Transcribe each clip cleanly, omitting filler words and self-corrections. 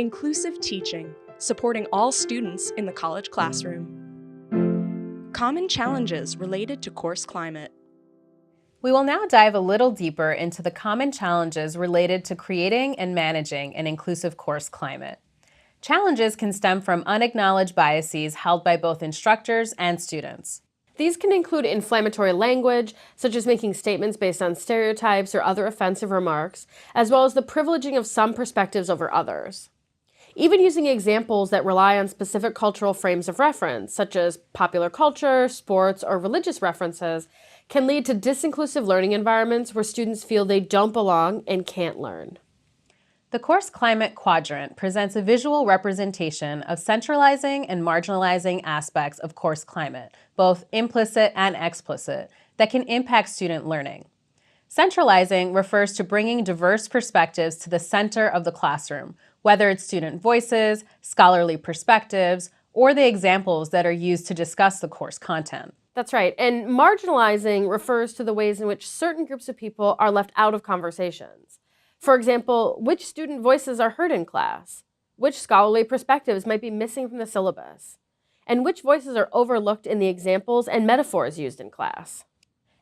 Inclusive teaching, supporting all students in the college classroom. Common challenges related to course climate. We will now dive a little deeper into the common challenges related to creating and managing an inclusive course climate. Challenges can stem from unacknowledged biases held by both instructors and students. These can include inflammatory language, such as making statements based on stereotypes or other offensive remarks, as well as the privileging of some perspectives over others. Even using examples that rely on specific cultural frames of reference, such as popular culture, sports, or religious references, can lead to disinclusive learning environments where students feel they don't belong and can't learn. The course climate quadrant presents a visual representation of centralizing and marginalizing aspects of course climate, both implicit and explicit, that can impact student learning. Centralizing refers to bringing diverse perspectives to the center of the classroom, whether it's student voices, scholarly perspectives, or the examples that are used to discuss the course content. That's right, and marginalizing refers to the ways in which certain groups of people are left out of conversations. For example, which student voices are heard in class? Which scholarly perspectives might be missing from the syllabus? And which voices are overlooked in the examples and metaphors used in class?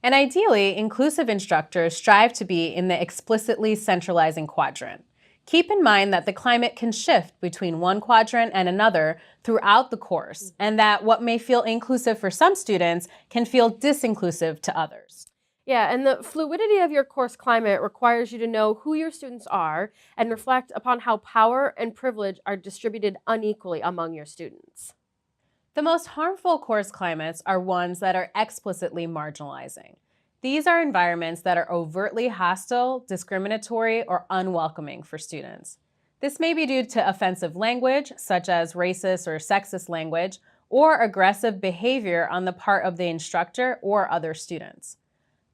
And ideally, inclusive instructors strive to be in the explicitly centralizing quadrant. Keep in mind that the climate can shift between one quadrant and another throughout the course, and that what may feel inclusive for some students can feel disinclusive to others. Yeah, and the fluidity of your course climate requires you to know who your students are and reflect upon how power and privilege are distributed unequally among your students. The most harmful course climates are ones that are explicitly marginalizing. These are environments that are overtly hostile, discriminatory, or unwelcoming for students. This may be due to offensive language, such as racist or sexist language, or aggressive behavior on the part of the instructor or other students.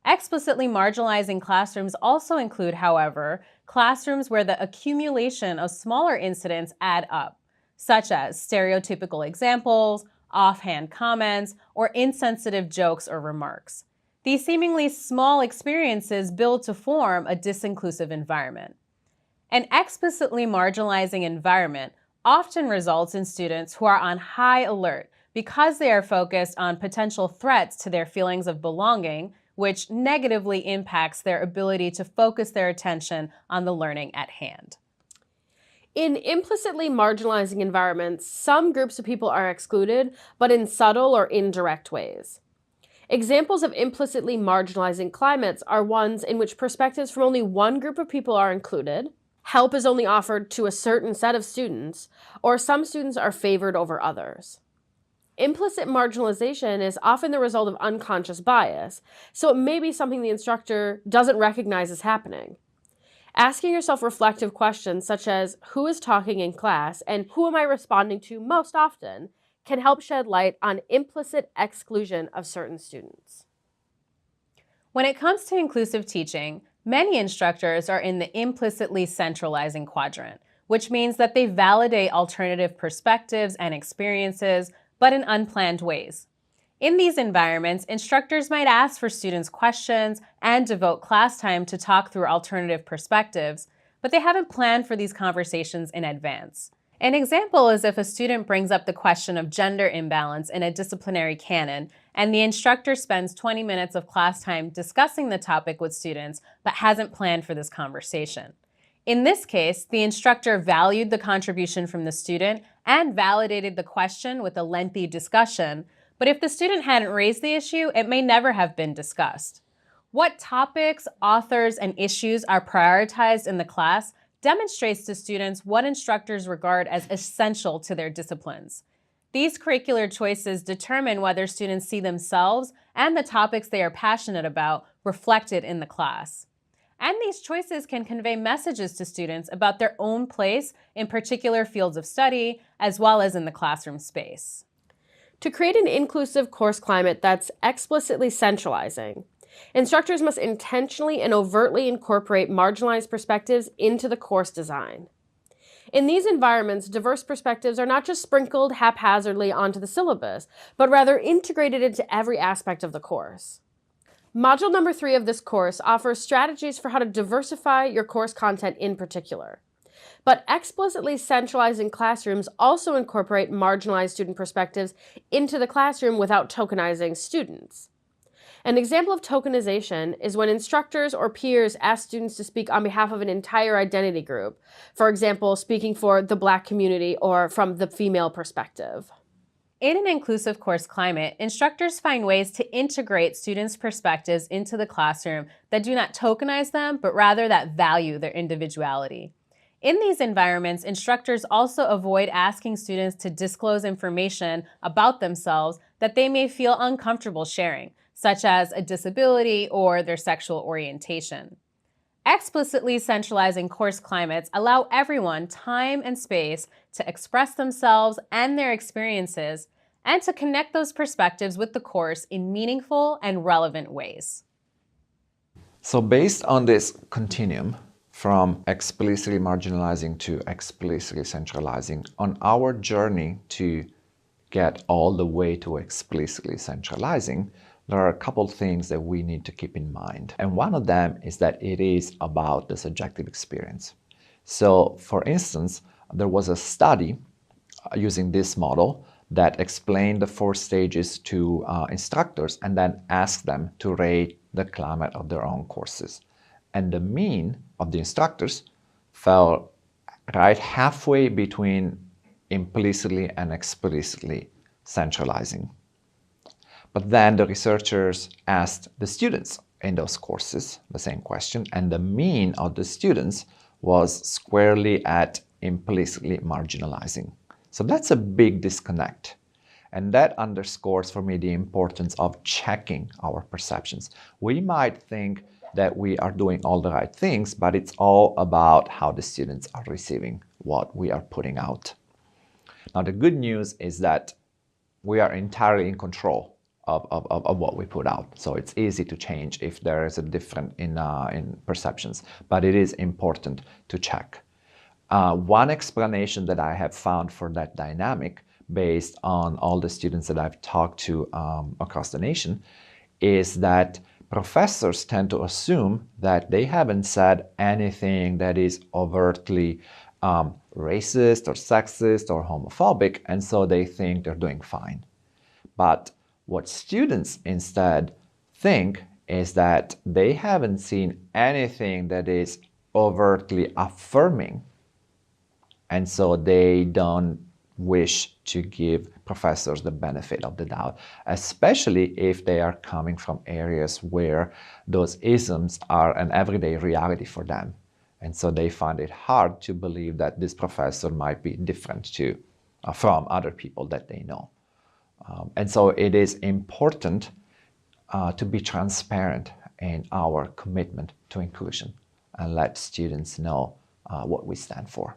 Explicitly marginalizing classrooms also include, however, classrooms where the accumulation of smaller incidents add up, such as stereotypical examples, offhand comments, or insensitive jokes or remarks. These seemingly small experiences build to form a disinclusive environment. An explicitly marginalizing environment often results in students who are on high alert because they are focused on potential threats to their feelings of belonging, which negatively impacts their ability to focus their attention on the learning at hand. In implicitly marginalizing environments, some groups of people are excluded, but in subtle or indirect ways. Examples of implicitly marginalizing climates are ones in which perspectives from only one group of people are included, help is only offered to a certain set of students, or some students are favored over others. Implicit marginalization is often the result of unconscious bias, so it may be something the instructor doesn't recognize as happening. Asking yourself reflective questions such as, who is talking in class and who am I responding to most often, can help shed light on implicit exclusion of certain students. When it comes to inclusive teaching, many instructors are in the implicitly centralizing quadrant, which means that they validate alternative perspectives and experiences, but in unplanned ways. In these environments, instructors might ask for students questions and devote class time to talk through alternative perspectives, but they haven't planned for these conversations in advance. An example is if a student brings up the question of gender imbalance in a disciplinary canon, and the instructor spends 20 minutes of class time discussing the topic with students, but hasn't planned for this conversation. In this case, the instructor valued the contribution from the student and validated the question with a lengthy discussion, but if the student hadn't raised the issue, it may never have been discussed. What topics, authors, and issues are prioritized in the class demonstrates to students what instructors regard as essential to their disciplines. These curricular choices determine whether students see themselves and the topics they are passionate about reflected in the class. And these choices can convey messages to students about their own place in particular fields of study, as well as in the classroom space. To create an inclusive course climate that's explicitly centralizing, instructors must intentionally and overtly incorporate marginalized perspectives into the course design. In these environments, diverse perspectives are not just sprinkled haphazardly onto the syllabus, but rather integrated into every aspect of the course. Module number 3 of this course offers strategies for how to diversify your course content in particular. But explicitly centralizing classrooms also incorporate marginalized student perspectives into the classroom without tokenizing students. An example of tokenization is when instructors or peers ask students to speak on behalf of an entire identity group, for example, speaking for the Black community or from the female perspective. In an inclusive course climate, instructors find ways to integrate students' perspectives into the classroom that do not tokenize them, but rather that value their individuality. In these environments, instructors also avoid asking students to disclose information about themselves that they may feel uncomfortable sharing, such as a disability or their sexual orientation. Explicitly centralizing course climates allow everyone time and space to express themselves and their experiences, and to connect those perspectives with the course in meaningful and relevant ways. So based on this continuum, from explicitly marginalizing to explicitly centralizing, on our journey to get all the way to explicitly centralizing, there are a couple things that we need to keep in mind. And one of them is that it is about the subjective experience. So for instance, there was a study using this model that explained the 4 stages to instructors and then asked them to rate the climate of their own courses. And the mean of the instructors fell right halfway between implicitly and explicitly centralizing. But then the researchers asked the students in those courses the same question, and the mean of the students was squarely at implicitly marginalizing. So that's a big disconnect. And that underscores for me the importance of checking our perceptions. We might think that we are doing all the right things, but it's all about how the students are receiving what we are putting out. Now, the good news is that we are entirely in control of what we put out. So it's easy to change if there is a difference in perceptions, but it is important to check. One explanation that I have found for that dynamic, based on all the students that I've talked to across the nation, is that professors tend to assume that they haven't said anything that is overtly racist or sexist or homophobic, and so they think they're doing fine. But what students instead think is that they haven't seen anything that is overtly affirming, and so they don't wish to give professors the benefit of the doubt, especially if they are coming from areas where those isms are an everyday reality for them. And so they find it hard to believe that this professor might be different from other people that they know. And so it is important to be transparent in our commitment to inclusion and let students know what we stand for.